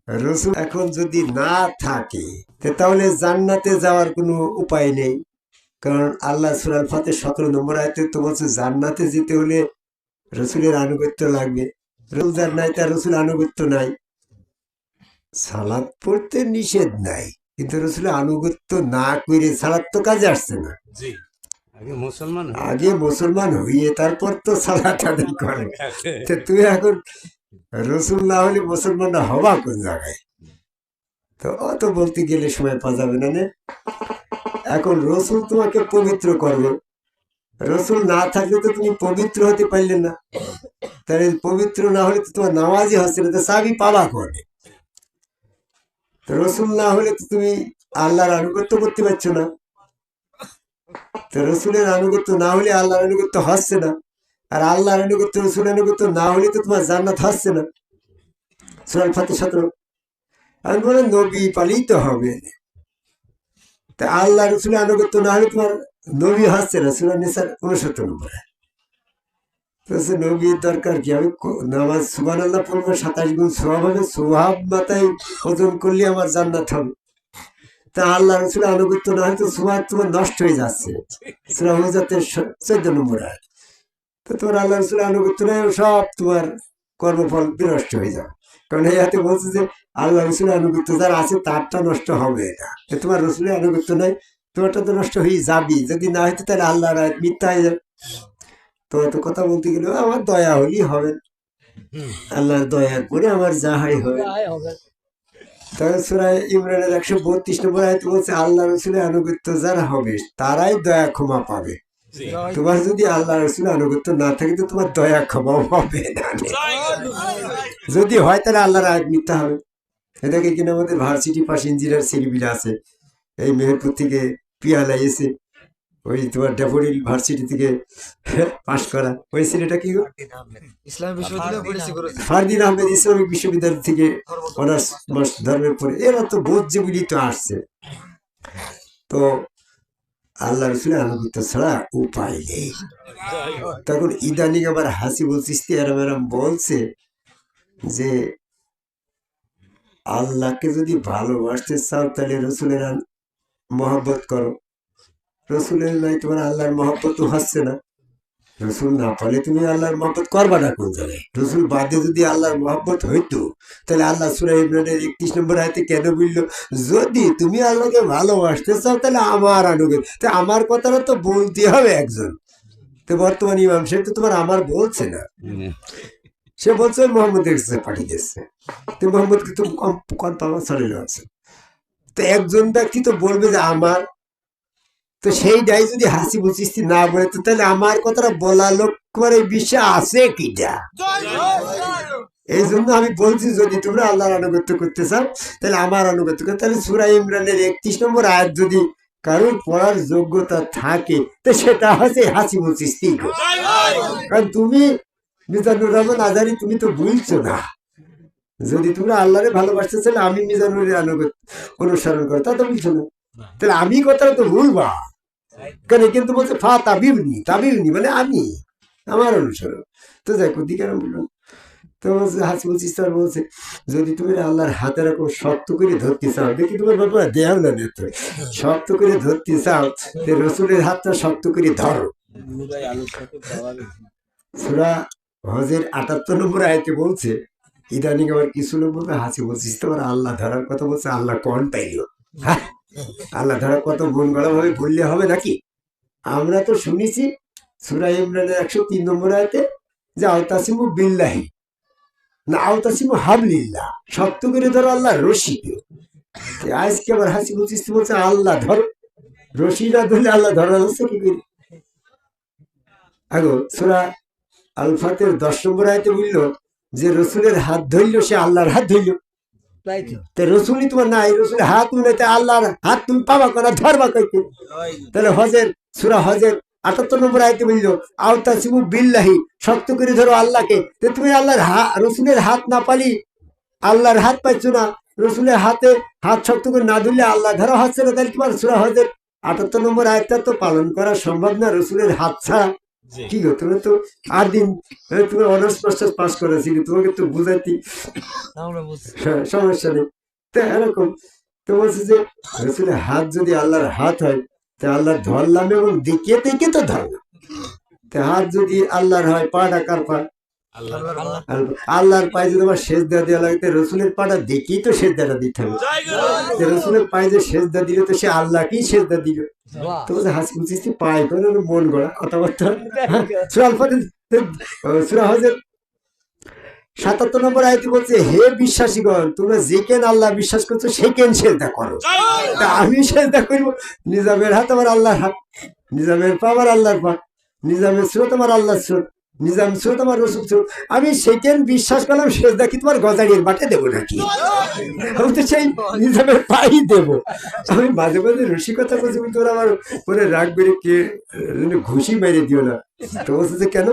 রসুল এখন যদি না থাকে তাহলে জান্নাতে যাওয়ার কোনো উপায় নেই। কারণ আল্লাহ সূরা আল ফাতির 17 নম্বর আয়াতে তো বলছে জান্নাতে যেতে হলে রসুলের আনুগত্য লাগবে। রসুল যার নাই তার রসুল আনুগত্য নাই। সালাত পড়তে নিষেধ নাই, কিন্তু রসুলের আনুগত্য না করে সালাত তো কাজে আসছে না। আগে মুসলমান হইয়ে তারপর তো সালাত আদায় করে। তুই এখন রসুল না হলে মুসলমানরা হবা কোন জায়গায়? তো অত বলতে গেলে সময় পাওয়া যাবে না। এখন রসুল তোমাকে পবিত্র করবে, রসুল না থাকলে তো তুমি পবিত্র হতে পারলে না। তাহলে পবিত্র না হলে তো তোমার নামাজই হচ্ছে না, তো চাবি পাবা করে। তো রসুল না হলে তো তুমি আল্লাহর আনুগত্য করতে পারছো না। তো রসুলের আনুগত্য না হলে আল্লাহর আনুগত্য হচ্ছে না, আর আল্লাহর আনুগত্য রসুলের আনুগত্য না হলে তো তোমার জান্নাত হচ্ছে না। সূরা আল ফাতির 17। আমি বলে নবী পালিত হবে, তা আল্লাহ রসুলের আনুগত্য না হলে তোমার নবী হচ্ছে না। সূরা নিসার 69 নম্বরে নবীর দরকার কি? আমি নামাজ সুবহানাল্লাহ পড়বো, 27 গুণ সওয়াব হবে, সওয়াব মাথায় ওজন করলে আমার জান্নাত হবে। তা আল্লাহ রসুলের আনুগত্য না হলে তো সওয়াব তোমার নষ্ট হয়ে যাচ্ছে। সূরা হুজুরাতের 14 নম্বর আয়াত। তো তোমার আল্লাহ রসুলের আনুগত্য নাই, সব তোমার কর্মফল বিনষ্ট হয়ে যাবে। কারণ এই হাতে বলছে যে আল্লাহ রসুলের আনুগত্য যার আছে তারটা নষ্ট হবে না। তোমার রসুলের আনুগত্য নাই, তোমারটা তো নষ্ট হয়ে যাবি। যদি না হইতো তাহলে আল্লাহর আয়াত মিথ্যা হয়ে যাবে। তো এত কথা বলতে গেলে আমার দয়া হলেই হবে, আল্লাহর দয়ার পরে আমার যা হয় হবে। তাহলে সূরা ইমরানের 132 নম্বর আয়াতে বলছে আল্লাহ রসুলের আনুগত্য যারা হবে তারাই দয়া ক্ষমা পাবে। তোমার যদি আল্লাহ রসুলের আনুগত্য না থাকে তো তোমার দয়া ক্ষমা হবে না। যদি হয় তাহলে আল্লাহর আয়াত মিথ্যা হবে। এটাকে কিনা আমাদের ভার্সিটি পাস ইঞ্জিনিয়ার ছেলেপিলা আছে, এই মেহেরপুর থেকে পিয়ালা এসে ওই তোমার ড্যাফোডিল ভার্সিটি থেকে পাশ করা ওই ছেলেটা কি ফারদিন আহমেদ ইসলামিক বিশ্ববিদ্যালয় থেকে অনার্স ধর্মের পরে, এরা তো বোঝে বুঝি তো আসছে। তো আল্লাহ রসুলের আনুগত্য ছাড়া উপায় নেই। তখন ইদানিং আবার হাসিবুল চিশতি এরম এরম বলছে যে আল্লাহকে যদি ভালোবাসতে চাও তাহলে রসুলের মহব্বত করো। রসুলের নাই তোমার আল্লাহর মহব্বত হচ্ছে না। রসুল না পালে তুমি আল্লাহর মহব্বত করবা না কোন জায়গায়? রসুল বাদে যদি আল্লাহর মহব্বত হইতো তাহলে আল্লাহ সূরা ইমরানের 31 নম্বর আয়াতে কেন বললো যদি তুমি আল্লাহকে ভালোবাসতে চাও তাহলে আমার আনুগত্য। তা আমার কথাটা তো বলতে হবে একজন। তো বর্তমান ইমাম সাহেব তো তোমার আমার বলছে না, সে বলছে মোহাম্মদের কাছে পাঠিয়ে দিচ্ছে। তো মোহাম্মদকে তুমি কম পাওয়া চলে আছে। তো একজন ব্যক্তি তো বলবে যে আমার, তো সেইটাই যদি হাসিবুল চিশতি না বলে তো তাহলে আমার কথাটা বলা লোক করে বিশ্বাস আছে কিটা? এই জন্য আমি বলছি যদি তোমরা আল্লাহর আনুগত্য করতে চাও তাহলে আমার আনুগত্য করো। তাহলে সূরা ইমরানের 31 নম্বর আয়াত যদি কারোর পড়ার যোগ্যতা থাকে তো সেটা হচ্ছে হাসিবুল চিশতি। কারণ তুমি মিজানুর রহমান আজহারী তুমি তো বুঝছো না। যদি তোমরা আল্লাহরে ভালোবাসতে চাইলে আমি মিজানুরের আনুগত্য অনুসরণ করো, তা তো বুঝছো না। তাহলে আমি কথাটা তো ভুলবা কেন? কিন্তু বলছে ফা তাবিবনি, তাবিবনি মানে আমি, আমার অনুসরণ। তো যাই কোথি কেন বললাম? তো বলছে হাসিবুল চিশতি বলছে যদি তুমি আল্লাহর হাতে রাখো শক্ত করে ধরতে চাও, দেখি তোমার বাবা দেও না নেত, শক্ত করে ধরতে চাও রসুলের হাতটা শক্ত করে ধরো। সূরা হজের 78 নম্বর আয়াতে বলছে ইদানিং আবার কিছু লোক বলবে হাসিবুল চিশতি আবার আল্লাহ ধরার কথা বলছে। আল্লাহ কোন পাইল? হ্যাঁ, আল্লাহ ধরার কত মন গড়া ভাবে বললে হবে নাকি? আমরা তো শুনেছি সূরা ইমরানের 103 নম্বর আয়াতে যে আওতাসিমু বিল্লাহি না আওতাসিমু হাবলিল্লাহ, শক্ত করে ধরো আল্লাহ রশিকে। আজকে আবার হাসিবুল চিশতি বলছে আল্লাহ ধরো, রশি না ধরলে আল্লাহ ধরা হচ্ছে কি করে? আগো সূরা আল ফাতির 10 নম্বর আয়াতে বললো যে রসুলের হাত ধরলো সে আল্লাহর হাত ধরলো। রসুলই তোমার নাই, রসুলের হাত মিলাইতে আল্লাহর হাত তুমি পাবা করা ধরবা কইতে। তাহলে হজের সূরা হজের 78 নম্বর আয়াতে বললো আওতাসিমু বিল্লাহি, শক্ত করে ধরো আল্লাহকে। তুমি আল্লাহর রসুলের হাত না পালি আল্লাহর হাত পাইছো না, রসুলের হাতে হাত শক্ত করে না ধরলে আল্লাহ ধরা হচ্ছে না। তাহলে তোমার সূরা হজের 78 নম্বর আয়াতটা তো পালন করা সম্ভব না রসুলের হাত ছাড়া। কি গো তুমি তো 8 দিন তুমি অনার্স মাস্টার্স পাস করেছিলে, তোমাকে তো বুঝাইতি সমস্যা নেই। তো এরকম তো বলছে যে রসুলের হাত যদি আল্লাহর হাত হয়, তা আল্লাহর ধরলাম এবং দেখিয়ে দেখে তো ধরলাম। তা হাত যদি আল্লাহর হয়, পাটা কার পা? আল্লাহর পায়ে যদি আমার সেজদা দেওয়া লাগে, তো রসুলের পাটা দেখেই তো সেজদাটা দিতে হবে। রসুলের পায়ে যে সেজদা দিলে তো সে আল্লাহকেই সেজদা দিল। তো হাসি খুশি পায়ে করে মন গড়া কথাবার্তা। সূরা হজের ৭৭ নম্বর আয়াতে বলছে, হে বিশ্বাসীগণ, তোমরা যেকেন আল্লাহ বিশ্বাস করছো সেকেন সেজদা করো। তা আমি সেজদা করবো, নিজামের হাত আমার আল্লাহর হাত, নিজামের পা আমার আল্লাহর পা, নিজামের স্রোত আমার আল্লাহর স্রোত, নিজাম স্রোত আমার রসুল স্রোত। আমি সেকেন্ড বিশ্বাস করলাম, সেজদা কি তোমার গজারির বাটে দেবো নাকি? আমি তো সেই নিজামের পাই দেবো। আমি মাঝে মাঝে রসিকতা বলছি, তোর আমার পরে রাগ বেড়ে কে ঘুষি মেরে দিও না। তো বলছে যে কেন?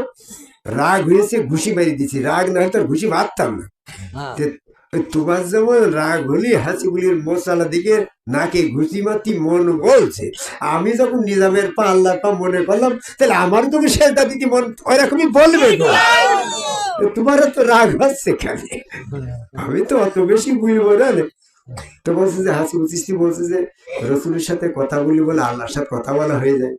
রাগ হয়েছে ঘুষি মেরে দিছি, রাগ না হলে তোর ঘুষি মারতাম না। তোমার যেমন রাগ হলি হাসি গুলির মশালা দিকে নাকে ঘুষি মারতি মন বলছে, আমি যখন নিজামের পা আল্লাহর পা মনে করলাম, তাহলে আমারও তোকে সেজদা দিতে মন ওইরকমই বলবে গো। তোমারও তো রাগ হচ্ছে কেন? আমি তো অত বেশি বুঝবো না। তো বলছে যে হাসি বলছে যে রসুলের সাথে কথা বলি বলে আল্লাহর সাথে কথা বলা হয়ে যায়।